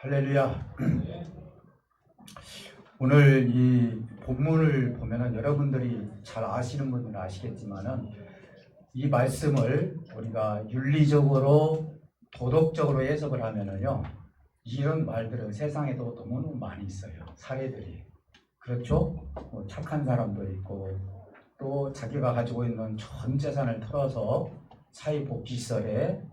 할렐루야. 오늘 이 본문을 보면은 여러분들이 잘 아시는 분들은 아시겠지만은 이 말씀을 우리가 윤리적으로 도덕적으로 해석을 하면은요, 이런 말들은 세상에도 너무너무 많이 있어요. 사례들이. 그렇죠? 뭐 착한 사람도 있고 또 자기가 가지고 있는 전 재산을 털어서 사회복지시설에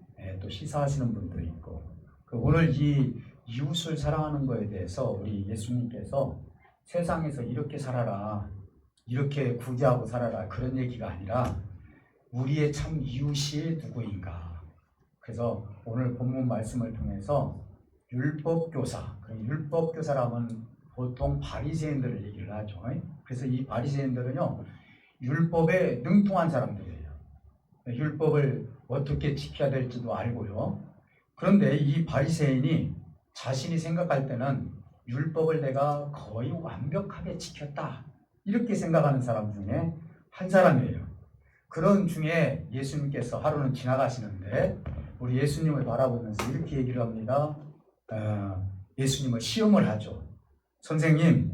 또 시사하시는 분도 있고, 오늘 이 이웃을 사랑하는 것에 대해서 우리 예수님께서 세상에서 이렇게 살아라, 이렇게 구제하고 살아라, 그런 얘기가 아니라 우리의 참 이웃이 누구인가. 그래서 오늘 본문 말씀을 통해서 율법교사, 율법교사라면 보통 바리새인들을 얘기를 하죠. 그래서 이 바리새인들은요, 율법에 능통한 사람들이에요. 율법을 어떻게 지켜야 될지도 알고요. 그런데 이 바리새인이 자신이 생각할 때는 율법을 내가 거의 완벽하게 지켰다, 이렇게 생각하는 사람 중에 한 사람이에요. 그런 중에 예수님께서 하루는 지나가시는데 우리 예수님을 바라보면서 이렇게 얘기를 합니다. 예수님을 시험을 하죠. 선생님,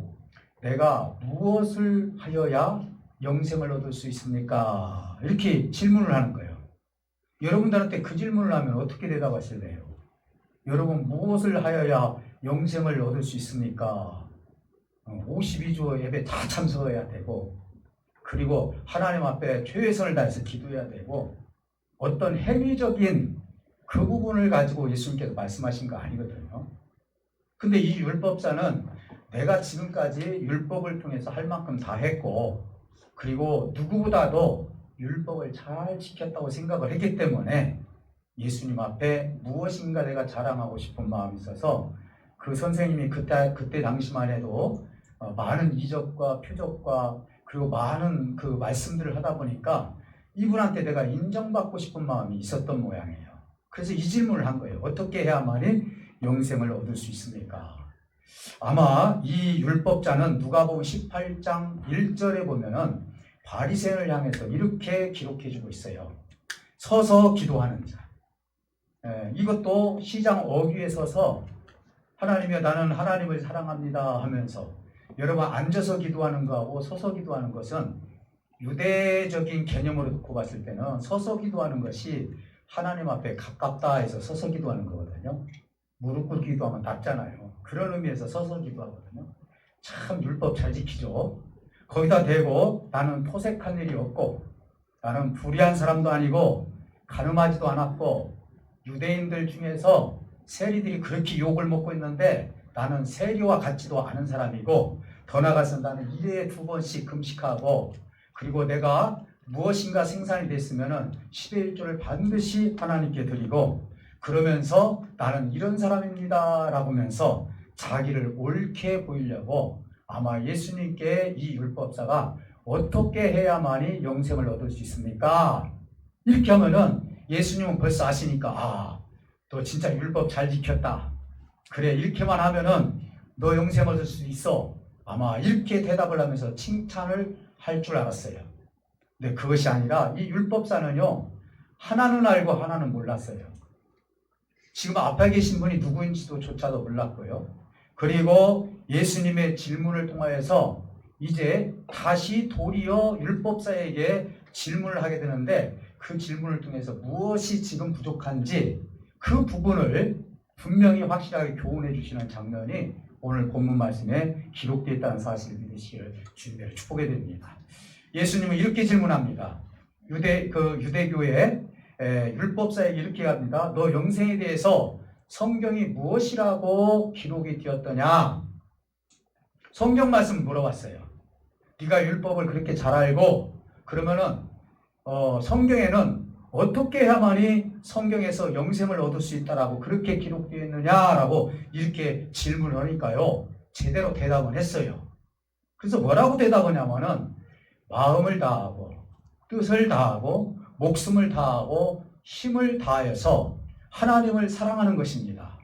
내가 무엇을 하여야 영생을 얻을 수 있습니까? 이렇게 질문을 하는 거예요. 여러분들한테 그 질문을 하면 어떻게 대답하실래요? 여러분, 무엇을 하여야 영생을 얻을 수 있습니까? 52조 예배 다 참석해야 되고, 그리고 하나님 앞에 최선을 다해서 기도해야 되고, 어떤 행위적인 그 부분을 가지고 예수님께서 말씀하신 거 아니거든요. 근데 이 율법사는 내가 지금까지 율법을 통해서 할 만큼 다 했고, 그리고 누구보다도 율법을 잘 지켰다고 생각을 했기 때문에 예수님 앞에 무엇인가 내가 자랑하고 싶은 마음이 있어서 그 선생님이 그때 당시만 해도 많은 이적과 표적과 그리고 많은 그 말씀들을 하다 보니까 이분한테 내가 인정받고 싶은 마음이 있었던 모양이에요. 그래서 이 질문을 한 거예요. 어떻게 해야만이 영생을 얻을 수 있습니까? 아마 이 율법자는 누가복음 18장 1절에 보면은 바리새인을 향해서 이렇게 기록해주고 있어요. 서서 기도하는 자. 이것도 시장 어귀에 서서 하나님이여 나는 하나님을 사랑합니다 하면서, 여러분 앉아서 기도하는 거하고 서서 기도하는 것은 유대적인 개념으로 놓고 봤을 때는 서서 기도하는 것이 하나님 앞에 가깝다 해서 서서 기도하는 거거든요. 무릎 꿇고 기도하면 낫잖아요. 그런 의미에서 서서 기도하거든요. 참 율법 잘 지키죠. 거기다 대고 나는 토색한 일이 없고 나는 불의한 사람도 아니고 가늠하지도 않았고 유대인들 중에서 세리들이 그렇게 욕을 먹고 있는데 나는 세리와 같지도 않은 사람이고, 더 나아가서 나는 1회에 2번씩 금식하고, 그리고 내가 무엇인가 생산이 됐으면 10의 1조를 반드시 하나님께 드리고, 그러면서 나는 이런 사람입니다 라고 하면서 자기를 옳게 보이려고 아마 예수님께 이 율법사가 어떻게 해야만이 영생을 얻을 수 있습니까? 이렇게 하면은 예수님은 벌써 아시니까 너 진짜 율법 잘 지켰다. 그래, 이렇게만 하면은 너 영생 얻을 수 있어. 아마 이렇게 대답을 하면서 칭찬을 할 줄 알았어요. 근데 그것이 아니라 이 율법사는요, 하나는 알고 하나는 몰랐어요. 지금 앞에 계신 분이 누구인지도 조차도 몰랐고요. 그리고 예수님의 질문을 통하여서 이제 다시 도리어 율법사에게 질문을 하게 되는데, 그 질문을 통해서 무엇이 지금 부족한지 그 부분을 분명히 확실하게 교훈해 주시는 장면이 오늘 본문 말씀에 기록되어 있다는 사실을 믿으시기를 주님으로 축복해 드립니다. 예수님은 이렇게 질문합니다. 유대교의 율법사에게 이렇게 합니다. 너 영생에 대해서 성경이 무엇이라고 기록이 되었더냐? 성경 말씀 물어봤어요. 네가 율법을 그렇게 잘 알고 그러면은 성경에는 어떻게 해야만이 성경에서 영생을 얻을 수 있다라고 그렇게 기록되어 있느냐라고 이렇게 질문을 하니까요, 제대로 대답을 했어요. 그래서 뭐라고 대답하냐면은 마음을 다하고 뜻을 다하고 목숨을 다하고 힘을 다하여서 하나님을 사랑하는 것입니다.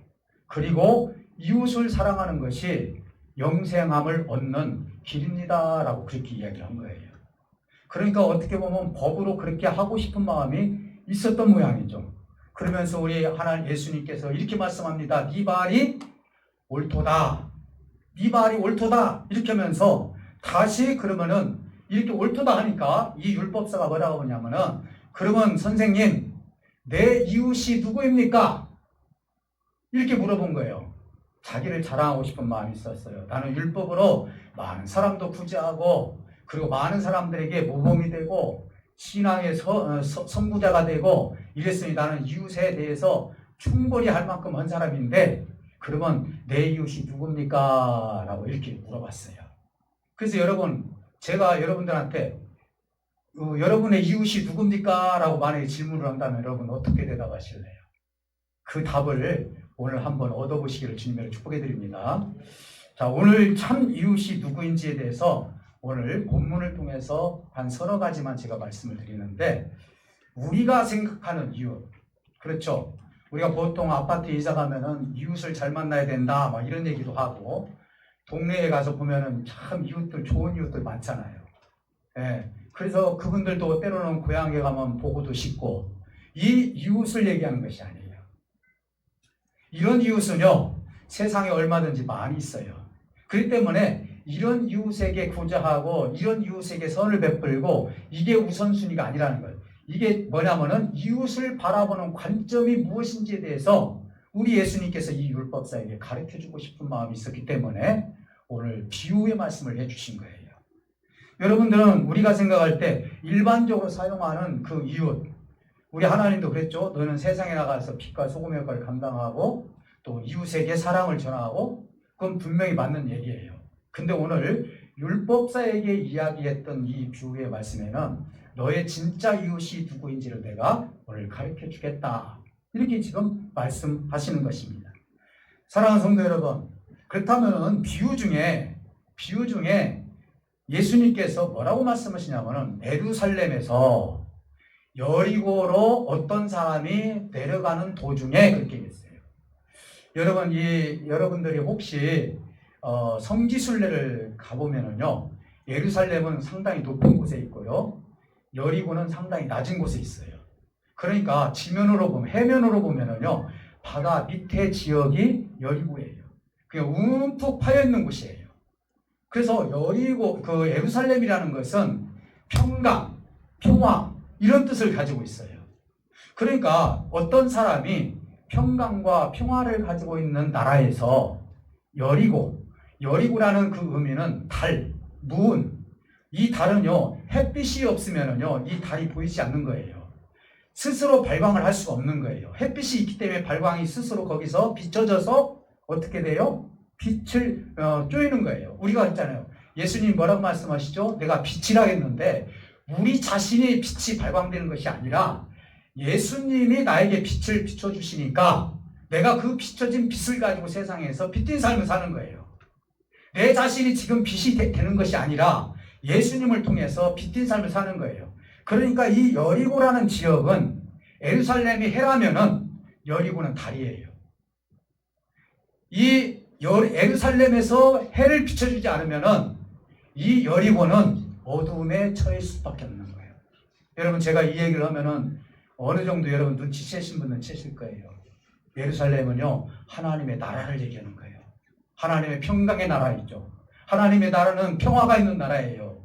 그리고 이웃을 사랑하는 것이 영생함을 얻는 길입니다 라고 그렇게 이야기를 한 거예요. 그러니까 어떻게 보면 법으로 그렇게 하고 싶은 마음이 있었던 모양이죠. 그러면서 우리 하나님 예수님께서 이렇게 말씀합니다. 네 발이 옳도다. 네 말이 옳도다. 이렇게 하면서 다시 그러면은 이렇게 옳도다 하니까 이 율법사가 뭐라고 하냐면은 그러면 선생님 내 이웃이 누구입니까? 이렇게 물어본 거예요. 자기를 자랑하고 싶은 마음이 있었어요. 나는 율법으로 많은 사람도 구제하고 그리고 많은 사람들에게 모범이 되고 신앙의 선구자가 되고 이랬으니 나는 이웃에 대해서 충분히 할 만큼 한 사람인데 그러면 내 이웃이 누굽니까? 라고 이렇게 물어봤어요. 그래서 여러분 제가 여러분들한테 여러분의 이웃이 누굽니까? 라고 만약에 질문을 한다면 여러분 어떻게 대답하실래요? 그 답을 오늘 한번 얻어보시기를 주님으로 축복해 드립니다. 자, 오늘 참 이웃이 누구인지에 대해서 오늘 본문을 통해서 한 서너 가지만 제가 말씀을 드리는데 우리가 생각하는 이웃, 그렇죠? 우리가 보통 아파트 이사 가면은 이웃을 잘 만나야 된다 막 이런 얘기도 하고 동네에 가서 보면은 참 이웃들 좋은 이웃들 많잖아요. 예. 그래서 그분들도 때로는 고향에 가면 보고도 싶고 이 이웃을 얘기하는 것이 아니에요. 이런 이웃은요 세상에 얼마든지 많이 있어요. 그렇기 때문에 이런 이웃에게 구제하고 이런 이웃에게 선을 베풀고 이게 우선순위가 아니라는 거예요. 이게 뭐냐면은 이웃을 바라보는 관점이 무엇인지에 대해서 우리 예수님께서 이 율법사에게 가르쳐주고 싶은 마음이 있었기 때문에 오늘 비유의 말씀을 해주신 거예요. 여러분들은 우리가 생각할 때 일반적으로 사용하는 그 이웃, 우리 하나님도 그랬죠. 너는 세상에 나가서 빛과 소금의 역할을 감당하고 또 이웃에게 사랑을 전하고 그건 분명히 맞는 얘기예요. 근데 오늘 율법사에게 이야기했던 이 비유의 말씀에는 너의 진짜 이웃이 누구인지를 내가 오늘 가르쳐 주겠다. 이렇게 지금 말씀하시는 것입니다. 사랑하는 성도 여러분, 그렇다면 비유 중에 예수님께서 뭐라고 말씀하시냐면은 에루살렘에서 여리고로 어떤 사람이 내려가는 도중에 그렇게 했어요. 여러분, 여러분들이 혹시 성지순례를 가보면은요, 예루살렘은 상당히 높은 곳에 있고요, 여리고는 상당히 낮은 곳에 있어요. 그러니까 지면으로 보면, 해면으로 보면은요, 바다 밑에 지역이 여리고예요. 그냥 움푹 파여 있는 곳이에요. 그래서 여리고, 그 예루살렘이라는 것은 평강, 평화, 이런 뜻을 가지고 있어요. 그러니까 어떤 사람이 평강과 평화를 가지고 있는 나라에서 여리고라는 그 의미는 달, 문, 이 달은요, 햇빛이 없으면은요, 이 달이 보이지 않는 거예요. 스스로 발광을 할 수가 없는 거예요. 햇빛이 있기 때문에 발광이 스스로 거기서 비춰져서 어떻게 돼요? 빛을 쪼이는 거예요. 우리가 했잖아요. 예수님 뭐라고 말씀하시죠? 내가 빛이라 했는데 우리 자신이 빛이 발광되는 것이 아니라 예수님이 나에게 빛을 비춰주시니까 내가 그 비춰진 빛을 가지고 세상에서 빛인 삶을 사는 거예요. 내 자신이 지금 빛이 되는 것이 아니라 예수님을 통해서 빛인 삶을 사는 거예요. 그러니까 이 여리고라는 지역은 예루살렘이 해라면은 여리고는 달이에요. 이 예루살렘에서 해를 비춰주지 않으면은 이 여리고는 어두움에 처할 수밖에 없는 거예요. 여러분 제가 이 얘기를 하면은 어느 정도 여러분 눈치채신 분은 채실 거예요. 예루살렘은요 하나님의 나라를 얘기하는 거예요. 하나님의 평강의 나라이죠. 하나님의 나라는 평화가 있는 나라예요.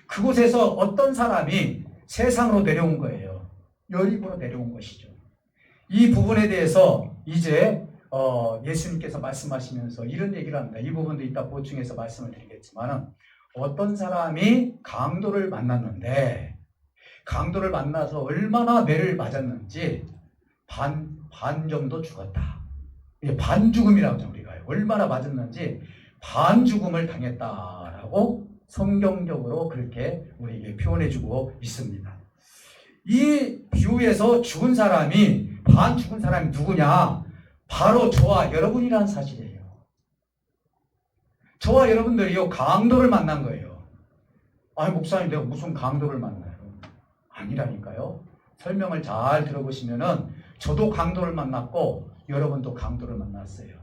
그곳에서 어떤 사람이 세상으로 내려온 거예요. 여리고로 내려온 것이죠. 이 부분에 대해서 이제 예수님께서 말씀하시면서 이런 얘기를 합니다. 이 부분도 이따 보충해서 말씀을 드리겠지만 어떤 사람이 강도를 만났는데 강도를 만나서 얼마나 매를 맞았는지 반 정도 죽었다. 반 죽음이라고 하죠. 우리가 얼마나 맞았는지 반 죽음을 당했다라고 성경적으로 그렇게 우리에게 표현해주고 있습니다. 이 비유에서 죽은 사람이 반 죽은 사람이 누구냐? 바로 저와 여러분이라는 사실이에요. 저와 여러분들이요 강도를 만난 거예요. 아니 목사님 내가 무슨 강도를 만나요? 아니라니까요. 설명을 잘 들어보시면은 저도 강도를 만났고 여러분도 강도를 만났어요.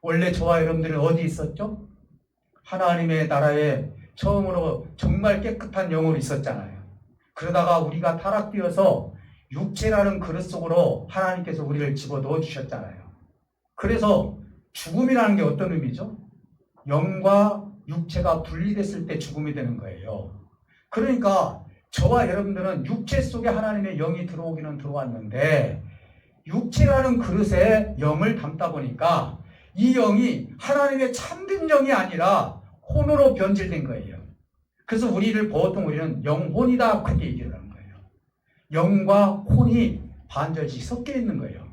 원래 저와 여러분들은 어디 있었죠? 하나님의 나라에 처음으로 정말 깨끗한 영으로 있었잖아요. 그러다가 우리가 타락되어서 육체라는 그릇 속으로 하나님께서 우리를 집어넣어 주셨잖아요. 그래서 죽음이라는 게 어떤 의미죠? 영과 육체가 분리됐을 때 죽음이 되는 거예요. 그러니까 저와 여러분들은 육체 속에 하나님의 영이 들어오기는 들어왔는데 육체라는 그릇에 영을 담다 보니까 이 영이 하나님의 참된 영이 아니라 혼으로 변질된 거예요. 그래서 보통 우리는 영혼이다 그렇게 얘기를 하는 거예요. 영과 혼이 반절씩 섞여 있는 거예요.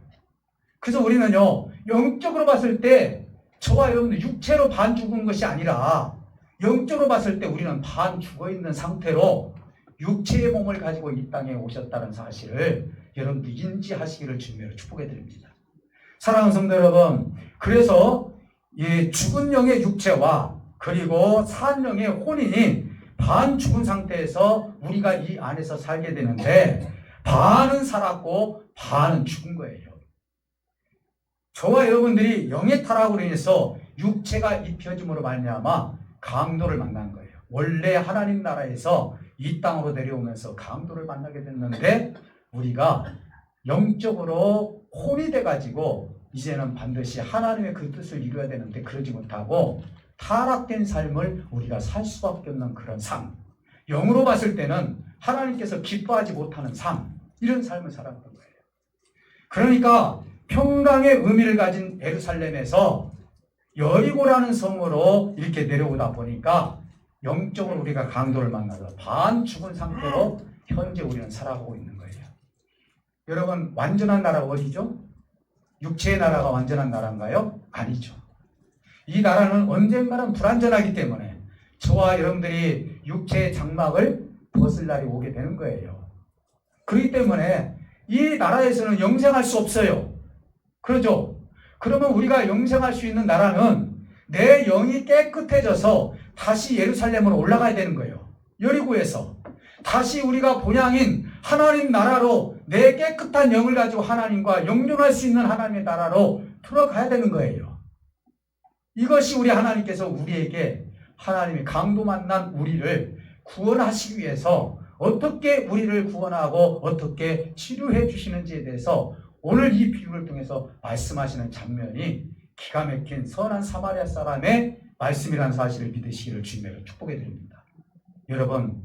그래서 우리는요, 영적으로 봤을 때 저와 여러분들 육체로 반 죽은 것이 아니라 영적으로 봤을 때 우리는 반 죽어 있는 상태로 육체의 몸을 가지고 이 땅에 오셨다는 사실을 여러분들 인지하시기를 주님으로 축복해 드립니다. 사랑하는 성도 여러분, 그래서 이 죽은 영의 육체와 그리고 산 영의 혼이 반 죽은 상태에서 우리가 이 안에서 살게 되는데 반은 살았고 반은 죽은 거예요. 저와 여러분들이 영의 타락으로 인해서 육체가 입혀짐으로 말미암아 강도를 만난 거예요. 원래 하나님 나라에서 이 땅으로 내려오면서 강도를 만나게 됐는데 우리가 영적으로 혼이 돼가지고 이제는 반드시 하나님의 그 뜻을 이루어야 되는데 그러지 못하고 타락된 삶을 우리가 살 수밖에 없는 그런 삶. 영으로 봤을 때는 하나님께서 기뻐하지 못하는 삶. 이런 삶을 살았던 거예요. 그러니까 평강의 의미를 가진 예루살렘에서 여리고라는 성으로 이렇게 내려오다 보니까 영적으로 우리가 강도를 만나서 반 죽은 상태로 현재 우리는 살아가고 있는 거예요. 여러분, 완전한 나라가 어디죠? 육체의 나라가 완전한 나라인가요? 아니죠. 이 나라는 언젠가는 불완전하기 때문에 저와 여러분들이 육체의 장막을 벗을 날이 오게 되는 거예요. 그렇기 때문에 이 나라에서는 영생할 수 없어요. 그렇죠? 그러면 우리가 영생할 수 있는 나라는 내 영이 깨끗해져서 다시 예루살렘으로 올라가야 되는 거예요. 여리고에서 다시 우리가 본향인 하나님 나라로 내 깨끗한 영을 가지고 하나님과 영존할 수 있는 하나님의 나라로 들어가야 되는 거예요. 이것이 우리 하나님께서 우리에게 하나님의 강도 만난 우리를 구원하시기 위해서 어떻게 우리를 구원하고 어떻게 치료해 주시는지에 대해서 오늘 이 비유를 통해서 말씀하시는 장면이 기가 막힌 선한 사마리아 사람의 말씀이라는 사실을 믿으시기를 주님으로 축복해 드립니다. 여러분,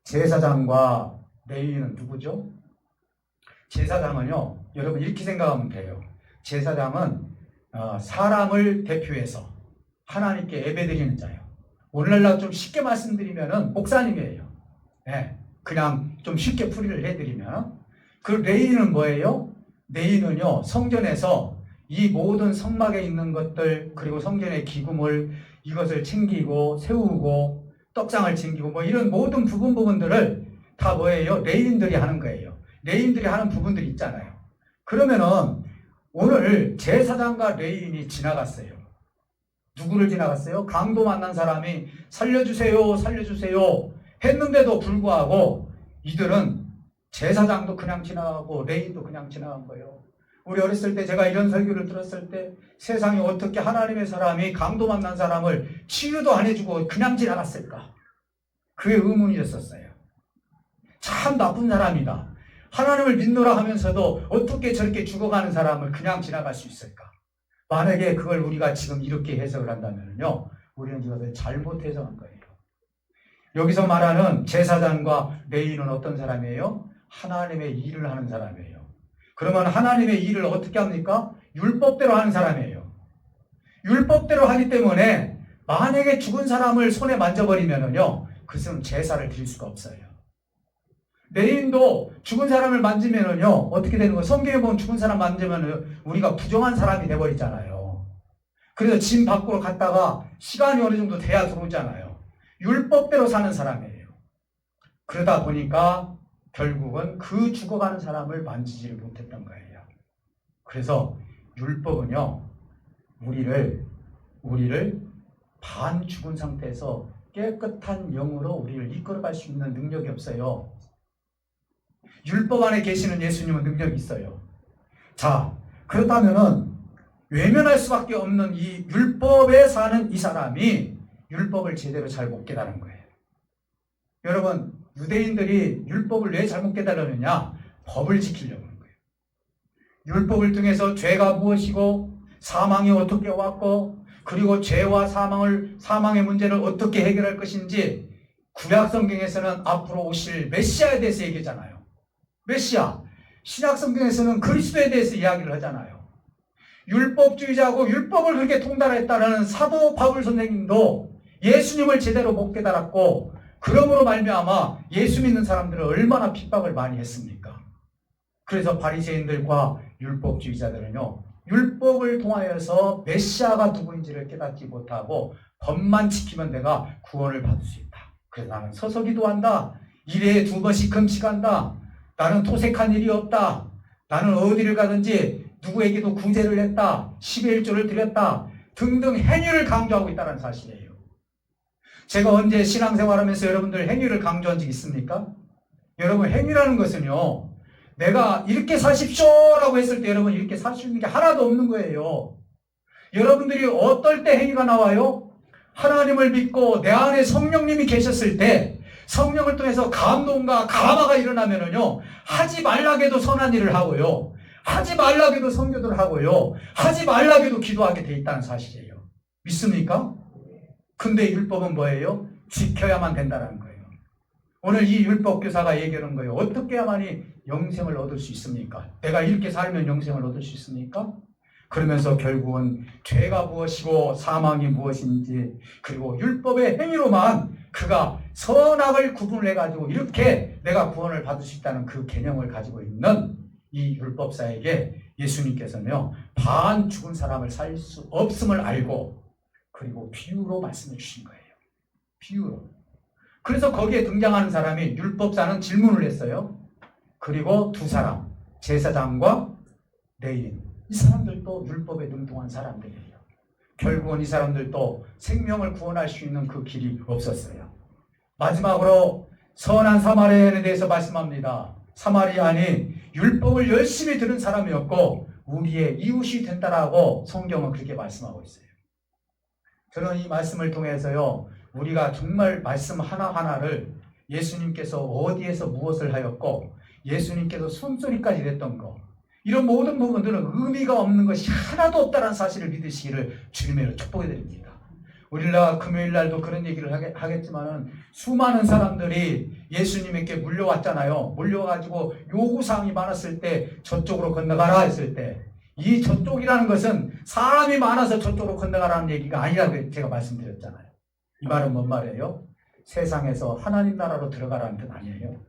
제사장과 레위인은 누구죠? 제사장은요, 여러분 이렇게 생각하면 돼요. 제사장은 사람을 대표해서 하나님께 예배드리는 자예요. 오늘날 좀 쉽게 말씀드리면은 목사님이에요. 네, 그냥 좀 쉽게 풀이를 해드리면 그 레위인은 뭐예요? 레위인은요, 성전에서 이 모든 성막에 있는 것들 그리고 성전의 기금을 이것을 챙기고 세우고 떡상을 챙기고 뭐 이런 모든 부분들을 다 뭐예요? 레위인들이 하는 거예요. 레위인들이 하는 부분들이 있잖아요. 그러면은 오늘 제사장과 레위인이 지나갔어요. 누구를 지나갔어요? 강도 만난 사람이 살려주세요, 살려주세요 했는데도 불구하고 이들은 제사장도 그냥 지나가고 레위인도 그냥 지나간 거예요. 우리 어렸을 때 제가 이런 설교를 들었을 때 세상에 어떻게 하나님의 사람이 강도 만난 사람을 치유도 안 해주고 그냥 지나갔을까? 그게 의문이었었어요. 참 나쁜 사람이다. 하나님을 믿노라 하면서도 어떻게 저렇게 죽어가는 사람을 그냥 지나갈 수 있을까? 만약에 그걸 우리가 지금 이렇게 해석을 한다면요, 우리는 이것을 잘못 해석한 거예요. 여기서 말하는 제사장과 레위인은 어떤 사람이에요? 하나님의 일을 하는 사람이에요. 그러면 하나님의 일을 어떻게 합니까? 율법대로 하는 사람이에요. 율법대로 하기 때문에 만약에 죽은 사람을 손에 만져버리면은요, 그것은 제사를 드릴 수가 없어요. 레위인도 죽은 사람을 만지면은요, 어떻게 되는 거예요? 성경에 보면 죽은 사람 만지면은 우리가 부정한 사람이 돼버리잖아요. 그래서 진 밖으로 갔다가 시간이 어느 정도 돼야 들어오잖아요. 율법대로 사는 사람이에요. 그러다 보니까 결국은 그 죽어가는 사람을 만지지를 못했던 거예요. 그래서 율법은요, 우리를 반 죽은 상태에서 깨끗한 영으로 우리를 이끌어갈 수 있는 능력이 없어요. 율법 안에 계시는 예수님은 능력이 있어요. 자, 그렇다면은 외면할 수밖에 없는 이 율법에 사는 이 사람이 율법을 제대로 잘 못 깨달은 거예요. 여러분, 유대인들이 율법을 왜 잘못 깨달았느냐? 법을 지키려고 하는 거예요. 율법을 통해서 죄가 무엇이고 사망이 어떻게 왔고 그리고 죄와 사망의 문제를 어떻게 해결할 것인지 구약 성경에서는 앞으로 오실 메시아에 대해서 얘기하잖아요. 메시아. 신약 성경에서는 그리스도에 대해서 이야기를 하잖아요. 율법주의자고 율법을 그렇게 통달했다는 사도 바울 선생님도 예수님을 제대로 못 깨달았고 그러므로 말미암아 예수 믿는 사람들은 얼마나 핍박을 많이 했습니까? 그래서 바리새인들과 율법주의자들은요, 율법을 통하여서 메시아가 누구인지를 깨닫지 못하고 법만 지키면 내가 구원을 받을 수 있다. 그래서 나는 서서 기도한다. 1회에 2번씩 금식한다. 나는 토색한 일이 없다. 나는 어디를 가든지 누구에게도 구제를 했다. 10의 1조를 드렸다. 등등 행위를 강조하고 있다는 사실이에요. 제가 언제 신앙생활하면서 여러분들 행위를 강조한 적 있습니까? 여러분 행위라는 것은요, 내가 이렇게 사십시오라고 했을 때 여러분 이렇게 살 수 있는 게 하나도 없는 거예요. 여러분들이 어떨 때 행위가 나와요? 하나님을 믿고 내 안에 성령님이 계셨을 때 성령을 통해서 감동과 감화가 일어나면은요, 하지 말라게도 선한 일을 하고요, 하지 말라게도 선교를 하고요, 하지 말라게도 기도하게 돼 있다는 사실이에요. 믿습니까? 근데 율법은 뭐예요? 지켜야만 된다는 거예요. 오늘 이 율법 교사가 얘기하는 거예요. 어떻게 해야만이 영생을 얻을 수 있습니까? 내가 이렇게 살면 영생을 얻을 수 있습니까? 그러면서 결국은 죄가 무엇이고 사망이 무엇인지, 그리고 율법의 행위로만 그가 선악을 구분해가지고 이렇게 내가 구원을 받을 수 있다는 그 개념을 가지고 있는 이 율법사에게 예수님께서는요, 반 죽은 사람을 살 수 없음을 알고 그리고 비유로 말씀해 주신 거예요. 비유로. 그래서 거기에 등장하는 사람이, 율법사는 질문을 했어요. 그리고 두 사람, 제사장과 레위인. 이 사람들도 율법에 능통한 사람들이에요. 결국은 이 사람들도 생명을 구원할 수 있는 그 길이 없었어요. 마지막으로 선한 사마리아인에 대해서 말씀합니다. 사마리아인이 율법을 열심히 들은 사람이었고 우리의 이웃이 된다라고 성경은 그렇게 말씀하고 있어요. 저는 이 말씀을 통해서요, 우리가 정말 말씀 하나하나를 예수님께서 어디에서 무엇을 하였고 예수님께서 숨소리까지 냈던 거, 이런 모든 부분들은 의미가 없는 것이 하나도 없다는 사실을 믿으시기를 주님으로 축복해 드립니다. 우리나라 금요일 날도 그런 얘기를 하겠지만 수많은 사람들이 예수님에게 물려왔잖아요. 물려가지고 요구사항이 많았을 때 저쪽으로 건너가라 했을 때, 이 저쪽이라는 것은 사람이 많아서 저쪽으로 건너가라는 얘기가 아니라고 제가 말씀드렸잖아요. 이 말은 뭔 말이에요? 세상에서 하나님 나라로 들어가라는 뜻 아니에요.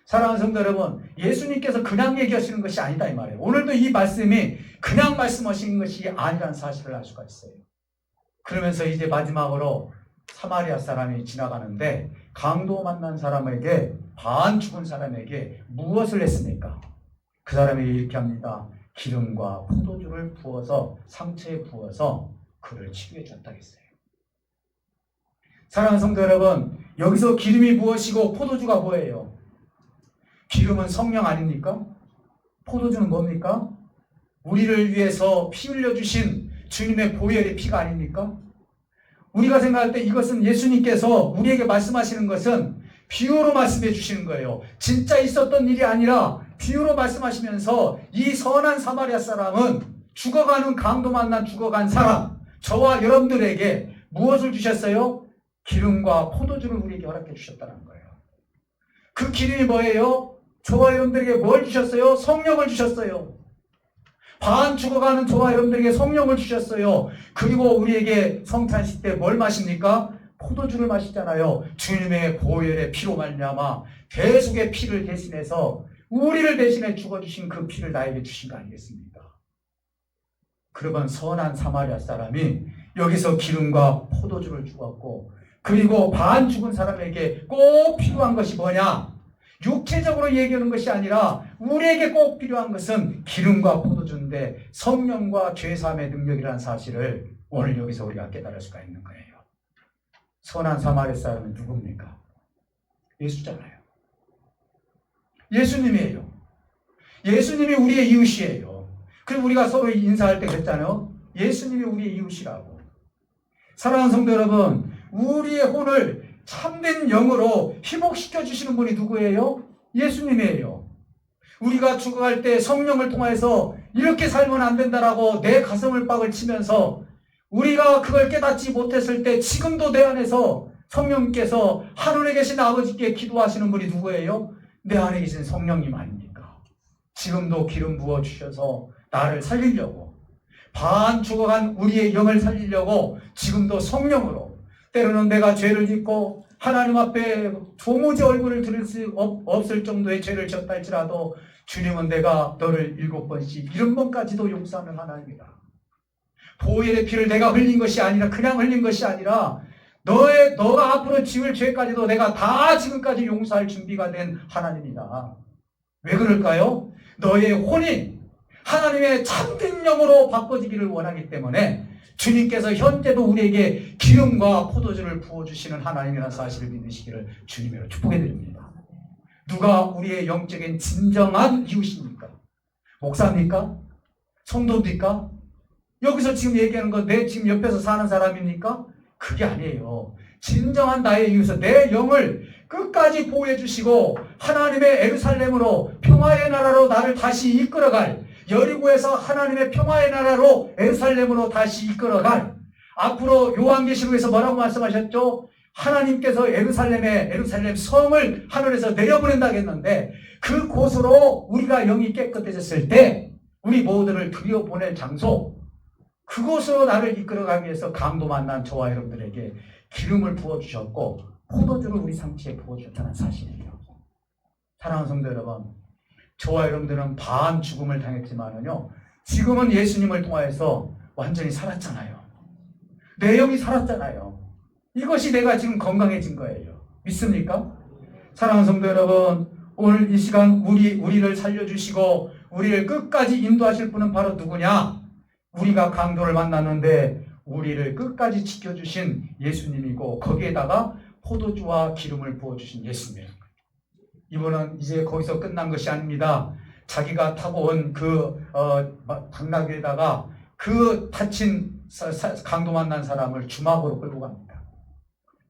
사랑하는 성도 여러분, 예수님께서 그냥 얘기하시는 것이 아니다 이 말이에요. 오늘도 이 말씀이 그냥 말씀하시는 것이 아니라는 사실을 알 수가 있어요. 그러면서 이제 마지막으로 사마리아 사람이 지나가는데 강도 만난 사람에게, 반 죽은 사람에게 무엇을 했습니까? 그 사람이 이렇게 합니다. 기름과 포도주를 부어서, 상처에 부어서 그를 치유해 줬다고 했어요. 사랑하는 성도 여러분, 여기서 기름이 무엇이고 포도주가 뭐예요? 기름은 성령 아닙니까? 포도주는 뭡니까? 우리를 위해서 피 흘려주신 주님의 보혈의 피가 아닙니까? 우리가 생각할 때 이것은 예수님께서 우리에게 말씀하시는 것은 비유로 말씀해 주시는 거예요. 진짜 있었던 일이 아니라 비유로 말씀하시면서 이 선한 사마리아 사람은 죽어가는, 강도 만난 죽어간 사람, 저와 여러분들에게 무엇을 주셨어요? 기름과 포도주를 우리에게 허락해 주셨다는 거예요. 그 기름이 뭐예요? 저와 여러분들에게 뭘 주셨어요? 성령을 주셨어요. 반 죽어가는 저와 여러분들에게 성령을 주셨어요. 그리고 우리에게 성탄식 때 뭘 마십니까? 포도주를 마시잖아요. 주님의 보혈의 피로 말미암아 대속의 피를 대신해서 우리를 대신해 죽어주신 그 피를 나에게 주신 거 아니겠습니까? 그러면 선한 사마리아 사람이 여기서 기름과 포도주를 주었고, 그리고 반 죽은 사람에게 꼭 필요한 것이 뭐냐? 육체적으로 얘기하는 것이 아니라 우리에게 꼭 필요한 것은 기름과 포도주인데 성령과 죄사함의 능력이라는 사실을 오늘 여기서 우리가 깨달을 수가 있는 거예요. 선한 사마리아 사람은 누굽니까? 예수잖아요. 예수님이에요. 예수님이 우리의 이웃이에요. 그리고 우리가 서로 인사할 때 그랬잖아요. 예수님이 우리의 이웃이라고. 사랑하는 성도 여러분, 우리의 혼을 참된 영으로 희복시켜 주시는 분이 누구예요? 예수님이에요. 우리가 죽어갈 때 성령을 통해서 이렇게 살면 안 된다라고 내 가슴을 빡을 치면서 우리가 그걸 깨닫지 못했을 때 지금도 내 안에서 성령께서 하늘에 계신 아버지께 기도하시는 분이 누구예요? 내 안에 계신 성령님 아닙니까? 지금도 기름 부어주셔서 나를 살리려고, 반 죽어간 우리의 영을 살리려고 지금도 성령으로, 때로는 내가 죄를 짓고 하나님 앞에 도무지 얼굴을 들을 수 없을 정도의 죄를 졌다 할지라도 주님은 내가 너를 7번씩 70번까지도 용서하는 하나님이다. 보혈의 피를 내가 흘린 것이 아니라, 그냥 흘린 것이 아니라 너가 앞으로 지을 죄까지도 내가 다 지금까지 용서할 준비가 된 하나님이다. 왜 그럴까요? 너의 혼이 하나님의 참된 영으로 바꿔지기를 원하기 때문에 주님께서 현재도 우리에게 기름과 포도주를 부어주시는 하나님이라는 사실을 믿으시기를 주님으로 축복해드립니다. 누가 우리의 영적인 진정한 이웃입니까? 목사입니까? 성도입니까? 여기서 지금 얘기하는 건 내 지금 옆에서 사는 사람입니까? 그게 아니에요. 진정한 나의 이웃은 내 영을 끝까지 보호해 주시고 하나님의 예루살렘으로, 평화의 나라로 나를 다시 이끌어갈, 여리고에서 하나님의 평화의 나라로 예루살렘으로 다시 이끌어갈, 앞으로 요한계시록에서 뭐라고 말씀하셨죠? 하나님께서 예루살렘 성을 하늘에서 내려보낸다고 했는데 그곳으로 우리가 영이 깨끗해졌을 때 우리 모두를 들여보낼 장소, 그곳으로 나를 이끌어가기 위해서 강도 만난 저와 여러분들에게 기름을 부어주셨고 포도주를 우리 상치에 부어주셨다는 사실이에요. 사랑하는 성도 여러분, 저와 여러분들은 반 죽음을 당했지만은요, 지금은 예수님을 통하여서 완전히 살았잖아요. 내 영이 살았잖아요. 이것이 내가 지금 건강해진 거예요. 믿습니까? 사랑하는 성도 여러분, 오늘 이 시간 우리를 살려주시고 우리를 끝까지 인도하실 분은 바로 누구냐? 우리가 강도를 만났는데 우리를 끝까지 지켜주신 예수님이고, 거기에다가 포도주와 기름을 부어주신 예수님. 이분은 이제 거기서 끝난 것이 아닙니다. 자기가 타고 온 그 당나귀에다가 그 다친 강도 만난 사람을 주막으로 끌고 갑니다.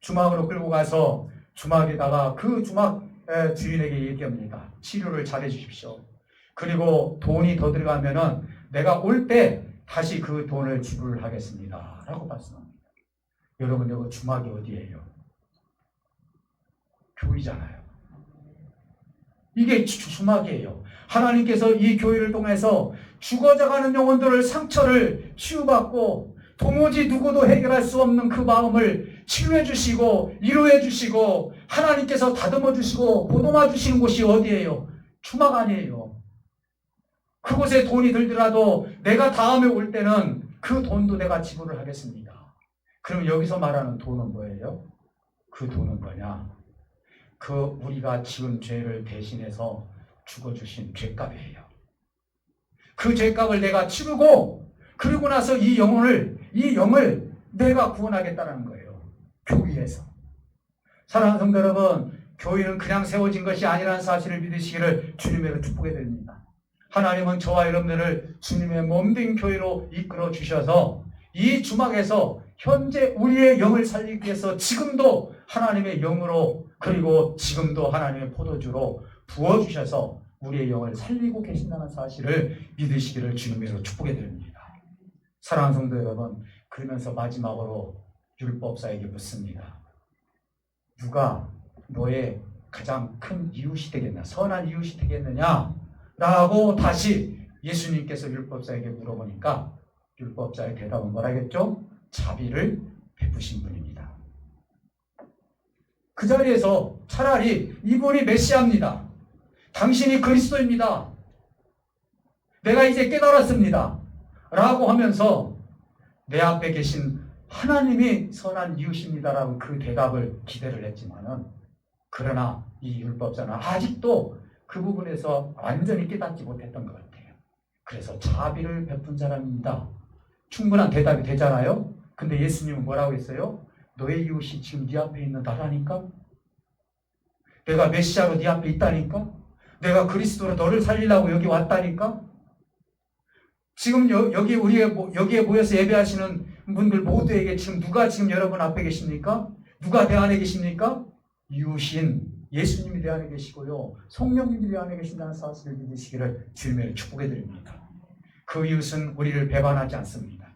주막으로 끌고 가서 주막에다가 그 주막 주인에게 얘기합니다. 치료를 잘해 주십시오. 그리고 돈이 더 들어가면은 내가 올 때 다시 그 돈을 지불하겠습니다. 라고 말씀합니다. 여러분, 여기 주막이 어디예요? 교회잖아요. 이게 주막이에요. 하나님께서 이 교회를 통해서 죽어져가는 영혼들을 상처를 치유받고 도무지 누구도 해결할 수 없는 그 마음을 치유해 주시고 위로해 주시고 하나님께서 다듬어 주시고 보듬어 주시는 곳이 어디예요? 주막 아니에요. 그곳에 돈이 들더라도 내가 다음에 올 때는 그 돈도 내가 지불을 하겠습니다. 그럼 여기서 말하는 돈은 뭐예요? 그 돈은 뭐냐? 그 우리가 지은 죄를 대신해서 죽어주신 죄값이에요. 그 죄값을 내가 치르고 그리고 나서 이 영을 내가 구원하겠다는 거예요. 교회에서. 사랑하는 성도 여러분, 교회는 그냥 세워진 것이 아니라는 사실을 믿으시기를 주님으로 축복해 드립니다. 하나님은 저와 여러분들을 주님의 몸된 교회로 이끌어 주셔서 이 주막에서 현재 우리의 영을 살리기 위해서 지금도 하나님의 영으로, 그리고 지금도 하나님의 포도주로 부어주셔서 우리의 영을 살리고 계신다는 사실을 믿으시기를 주님으로 축복해 드립니다. 사랑하는 성도 여러분, 그러면서 마지막으로 율법사에게 묻습니다. 누가 너의 가장 큰 이웃이 되겠나, 선한 이웃이 되겠느냐? 라고 다시 예수님께서 율법사에게 물어보니까 율법사의 대답은 뭐라겠죠? 자비를 베푸신 분입니다. 그 자리에서 차라리 이분이 메시아입니다. 당신이 그리스도입니다. 내가 이제 깨달았습니다. 라고 하면서 내 앞에 계신 하나님이 선한 이웃입니다라고 그 대답을 기대를 했지만은, 그러나 이 율법사는 아직도 그 부분에서 완전히 깨닫지 못했던 것 같아요. 그래서 자비를 베푼 사람입니다. 충분한 대답이 되잖아요. 근데 예수님은 뭐라고 했어요? 너의 이웃이 지금 네 앞에 있는 나라니까? 내가 메시아로 네 앞에 있다니까? 내가 그리스도로 너를 살리려고 여기 왔다니까? 지금 여기에 모여서 예배하시는 분들 모두에게 지금 누가 지금 여러분 앞에 계십니까? 누가 내 안에 계십니까? 이웃인 예수님이 내 안에 계시고요. 성령님이 내 안에 계신다는 사실을 믿으시기를 주님의 축복해 드립니다. 그 이웃은 우리를 배반하지 않습니다.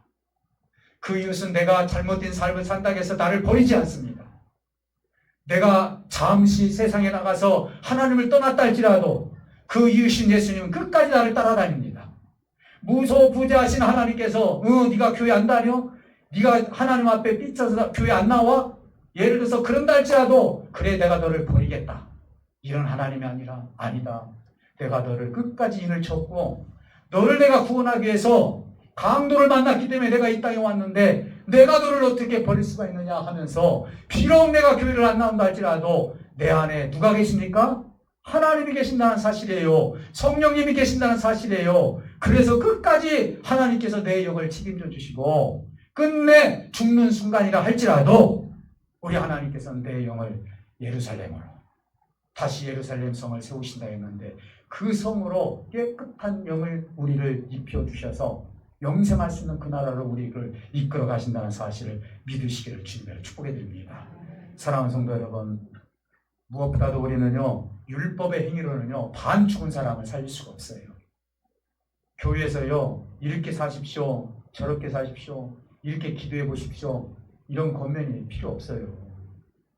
그 이웃은 내가 잘못된 삶을 산다고 해서 나를 버리지 않습니다. 내가 잠시 세상에 나가서 하나님을 떠났다 할지라도 그 이웃인 예수님은 끝까지 나를 따라다닙니다. 무소부재하신 하나님께서 네가 교회 안 다녀? 네가 하나님 앞에 삐쳐서 교회 안 나와? 예를 들어서 그런다 할지라도 그래 내가 너를 버리겠다. 이런 하나님이 아니라 아니다. 내가 너를 끝까지 인을 쳤고 너를 내가 구원하기 위해서 강도를 만났기 때문에 내가 이 땅에 왔는데 내가 너를 어떻게 버릴 수가 있느냐 하면서 비록 내가 교회를 안 나온다 할지라도 내 안에 누가 계십니까? 하나님이 계신다는 사실이에요. 성령님이 계신다는 사실이에요. 그래서 끝까지 하나님께서 내 영을 책임져 주시고 끝내 죽는 순간이라 할지라도 우리 하나님께서는 내 영을 예루살렘으로 다시 예루살렘 성을 세우신다 했는데 그 성으로 깨끗한 영을 우리를 입혀주셔서 영생할 수 있는 그 나라로 우리를 이끌어 가신다는 사실을 믿으시기를 주님으로 축복해 드립니다. 사랑하는 성도 여러분, 무엇보다도 우리는요 율법의 행위로는요 반 죽은 사람을 살릴 수가 없어요. 교회에서요 이렇게 사십시오, 저렇게 사십시오, 이렇게 기도해 보십시오 이런 권면이 필요 없어요.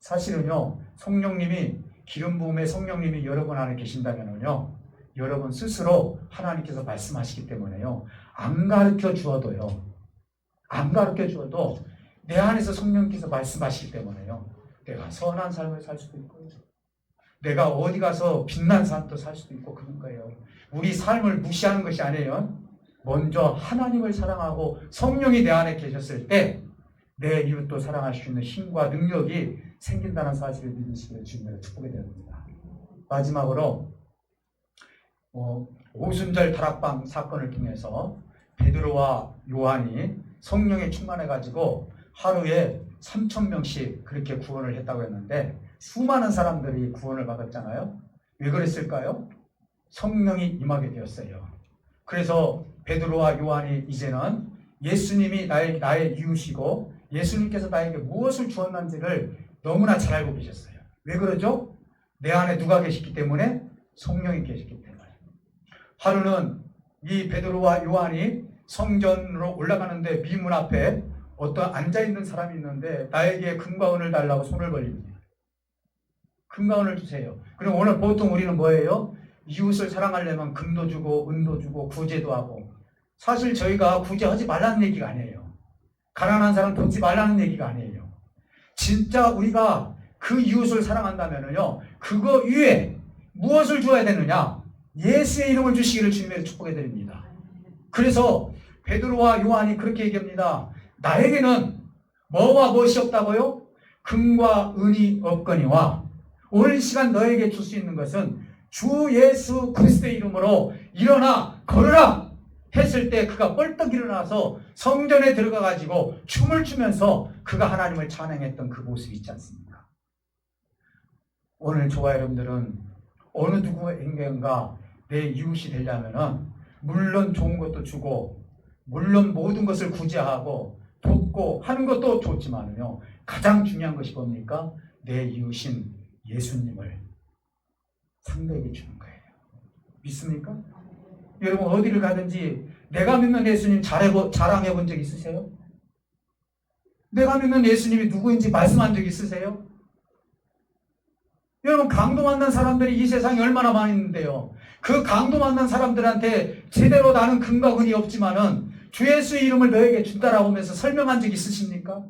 사실은요 성령님이 기름 부음의 성령님이 여러분 안에 계신다면요 여러분 스스로 하나님께서 말씀하시기 때문에요 안 가르쳐 주어도요 안 가르쳐 주어도 내 안에서 성령께서 말씀하시기 때문에요 내가 선한 삶을 살 수도 있고 내가 어디 가서 빛난 삶도 살 수도 있고 그런 거예요. 우리 삶을 무시하는 것이 아니에요. 먼저 하나님을 사랑하고 성령이 내 안에 계셨을 때 내 이웃도 사랑할 수 있는 힘과 능력이 생긴다는 사실을 믿으시기를 주님으로 축복해 드립니다. 마지막으로 오순절 다락방 사건을 통해서 베드로와 요한이 성령에 충만해가지고 하루에 3,000명씩 그렇게 구원을 했다고 했는데 수많은 사람들이 구원을 받았잖아요. 왜 그랬을까요? 성령이 임하게 되었어요. 그래서 베드로와 요한이 이제는 예수님이 나의 이웃이고 예수님께서 나에게 무엇을 주었는지를 너무나 잘 알고 계셨어요. 왜 그러죠? 내 안에 누가 계시기 때문에? 성령이 계시기 때문에. 하루는 이 베드로와 요한이 성전으로 올라가는데 미문 앞에 어떤 앉아있는 사람이 있는데 나에게 금과 은을 달라고 손을 벌립니다. 금과 은을 주세요. 그럼 오늘 보통 우리는 뭐예요? 이웃을 사랑하려면 금도 주고 은도 주고 구제도 하고 사실 저희가 구제하지 말라는 얘기가 아니에요. 가난한 사람 돕지 말라는 얘기가 아니에요. 진짜 우리가 그 이웃을 사랑한다면요 그거 위에 무엇을 주어야 되느냐? 예수의 이름을 주시기를 주님의 축복해 드립니다. 그래서 베드로와 요한이 그렇게 얘기합니다. 나에게는 뭐와 무엇이 없다고요? 금과 은이 없거니와 오늘 시간 너에게 줄 수 있는 것은 주 예수 그리스도의 이름으로 일어나 걸으라 했을 때 그가 벌떡 일어나서 성전에 들어가 가지고 춤을 추면서 그가 하나님을 찬양했던 그 모습이 있지 않습니까? 오늘 저와 여러분들은 어느 누구에게인가 내 이웃이 되려면은 물론 좋은 것도 주고 물론 모든 것을 구제하고 돕고 하는 것도 좋지만요 가장 중요한 것이 뭡니까? 내 이웃인 예수님을 상대에게 주는 거예요. 믿습니까? 여러분 어디를 가든지 내가 믿는 예수님 자랑해 본 적 있으세요? 내가 믿는 예수님이 누구인지 말씀한 적 있으세요? 여러분 강도 만난 사람들이 이 세상에 얼마나 많이 있는데요. 그 강도 만난 사람들한테 제대로 나는 금과 은이 없지만은 주 예수의 이름을 너에게 준다라고 하면서 설명한 적 있으십니까?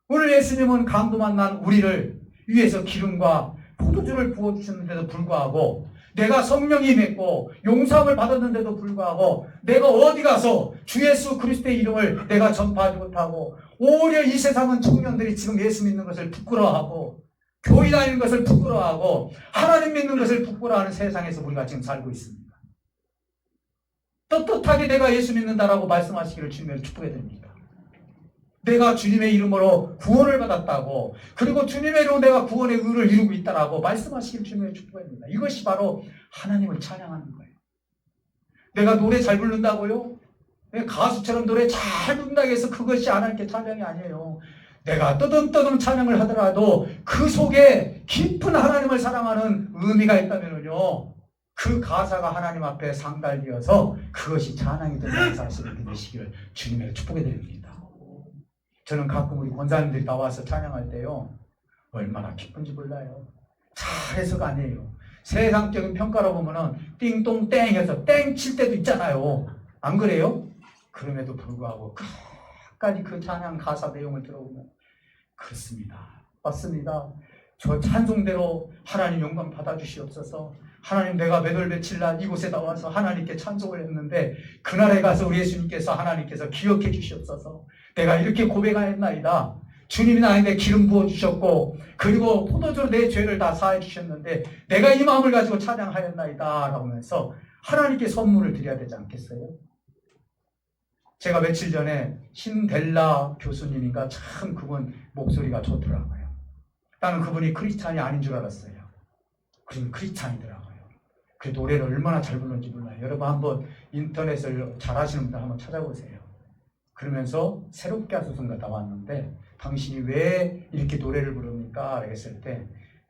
오늘 예수님은 강도 만난 우리를 위해서 기름과 포도주를 부어주셨는데도 불구하고 내가 성령이 맺고 용서함을 받았는데도 불구하고 내가 어디 가서 주 예수 그리스도의 이름을 내가 전파하지 못하고 오히려 이 세상은 청년들이 지금 예수 믿는 것을 부끄러워하고 교회 다니는 것을 부끄러워하고 하나님 믿는 것을 부끄러워하는 세상에서 우리가 지금 살고 있습니다. 떳떳하게 내가 예수 믿는다라고 말씀하시기를 주님의 축복해 드립니다. 내가 주님의 이름으로 구원을 받았다고 그리고 주님의 이름으로 내가 구원의 의를 이루고 있다라고 말씀하시기를 주님의 축복입니다. 이것이 바로 하나님을 찬양하는 거예요. 내가 노래 잘 부른다고요? 가수처럼 노래 잘 부른다고 해서 그것이 하나님께 찬양이 아니에요. 내가 떠듬떠듬 찬양을 하더라도 그 속에 깊은 하나님을 사랑하는 의미가 있다면요, 그 가사가 하나님 앞에 상달되어서 그것이 찬양이 된다는 사실을 믿으시기를 주님의 축복해 드립니다. 저는 가끔 우리 권사님들이 나와서 찬양할 때요, 얼마나 기쁜지 몰라요. 잘해서가 아니에요. 세상적인 평가로 보면은 띵동땡 해서 땡 칠 때도 있잖아요. 안 그래요? 그럼에도 불구하고 끝까지 그 찬양 가사 내용을 들어보면 그렇습니다. 맞습니다. 저 찬송대로 하나님 영광 받아주시옵소서. 하나님, 내가 몇 월 며칠 날 이곳에 나와서 하나님께 찬송을 했는데 그날에 가서 우리 예수님께서 하나님께서 기억해 주시옵소서. 내가 이렇게 고백하였나이다. 주님이 나에게 기름 부어주셨고 그리고 포도주로 내 죄를 다 사해 주셨는데 내가 이 마음을 가지고 찬양하였나이다 라고 하면서 하나님께 선물을 드려야 되지 않겠어요? 제가 며칠 전에 신델라 교수님인가, 참 그분 목소리가 좋더라고요. 나는 그분이 크리스찬이 아닌 줄 알았어요. 그럼 크리스찬이더라고요. 그 노래를 얼마나 잘 부르는지 몰라요. 여러분 한번 인터넷을 잘하시는 분들 한번 찾아보세요. 그러면서 새롭게 하소서가 나왔는데 당신이 왜 이렇게 노래를 부릅니까? 했을 때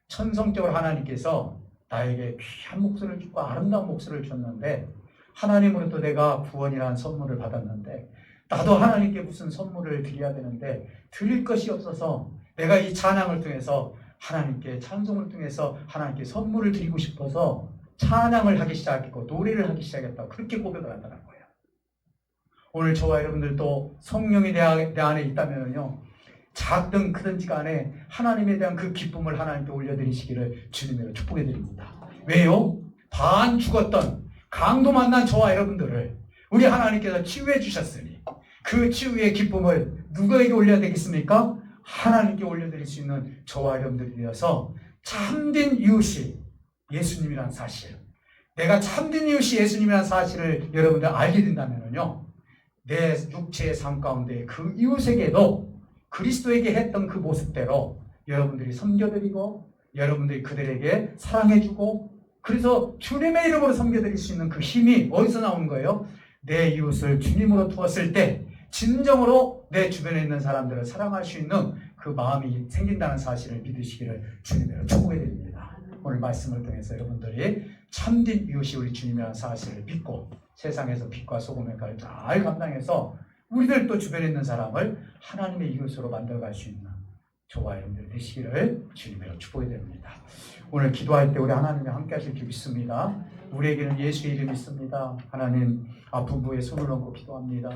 천성적으로 하나님께서 나에게 귀한 목소리를 주고 아름다운 목소리를 줬는데 하나님으로부터 내가 구원이라는 선물을 받았는데 나도 하나님께 무슨 선물을 드려야 되는데 드릴 것이 없어서 내가 이 찬양을 통해서 하나님께 찬송을 통해서 하나님께 선물을 드리고 싶어서 찬양을 하기 시작했고 노래를 하기 시작했다고 그렇게 고백을 하더라고요. 오늘 저와 여러분들도 성령이 내 안에 있다면요, 작든 크든지 간에 하나님에 대한 그 기쁨을 하나님께 올려드리시기를 주님으로 축복해 드립니다. 왜요? 반 죽었던 강도 만난 저와 여러분들을 우리 하나님께서 치유해 주셨으니 그 치유의 기쁨을 누구에게 올려야 되겠습니까? 하나님께 올려드릴 수 있는 저와 여러분들이 되어서 참된 이웃이 예수님이라는 사실, 내가 참된 이웃이 예수님이라는 사실을 여러분들 알게 된다면요, 내 육체의 삶 가운데 그 이웃에게도 그리스도에게 했던 그 모습대로 여러분들이 섬겨드리고 여러분들이 그들에게 사랑해주고 그래서 주님의 이름으로 섬겨드릴 수 있는 그 힘이 어디서 나오는 거예요? 내 이웃을 주님으로 두었을 때 진정으로 내 주변에 있는 사람들을 사랑할 수 있는 그 마음이 생긴다는 사실을 믿으시기를 주님으로 축복해 드립니다. 오늘 말씀을 통해서 여러분들이 참된 이웃이 우리 주님이라는 사실을 믿고 세상에서 빛과 소금의 역할을 잘 감당해서 우리들도 주변에 있는 사람을 하나님의 이웃으로 만들어갈 수 있는 저와 여러분들 되시기를 주님으로 축복해 드립니다. 오늘 기도할 때 우리 하나님이 함께 하실 줄 믿습니다. 우리에게는 예수의 이름이 있습니다. 하나님, 아픈 부에 손을 얹고 기도합니다.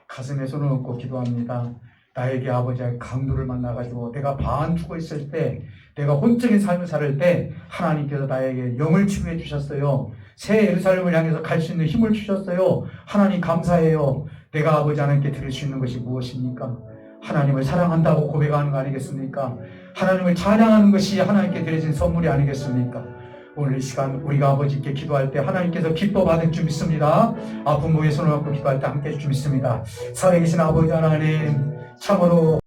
가슴에 손을 얹고 기도합니다. 나에게 아버지의 강도를 만나가지고 내가 반 죽어 있을 때, 내가 혼적인 삶을 살 때 하나님께서 나에게 영을 치유해 주셨어요. 새 예루살렘을 향해서 갈 수 있는 힘을 주셨어요. 하나님 감사해요. 내가 아버지 하나님께 드릴 수 있는 것이 무엇입니까? 하나님을 사랑한다고 고백하는 거 아니겠습니까? 하나님을 찬양하는 것이 하나님께 드려진 선물이 아니겠습니까? 오늘 이 시간 우리가 아버지께 기도할 때 하나님께서 기뻐 받을 줄 믿습니다. 아픈 몸에 손을 얹고 기도할 때 함께 해줄 줄 믿습니다. 살아계신 아버지 하나님, 참으로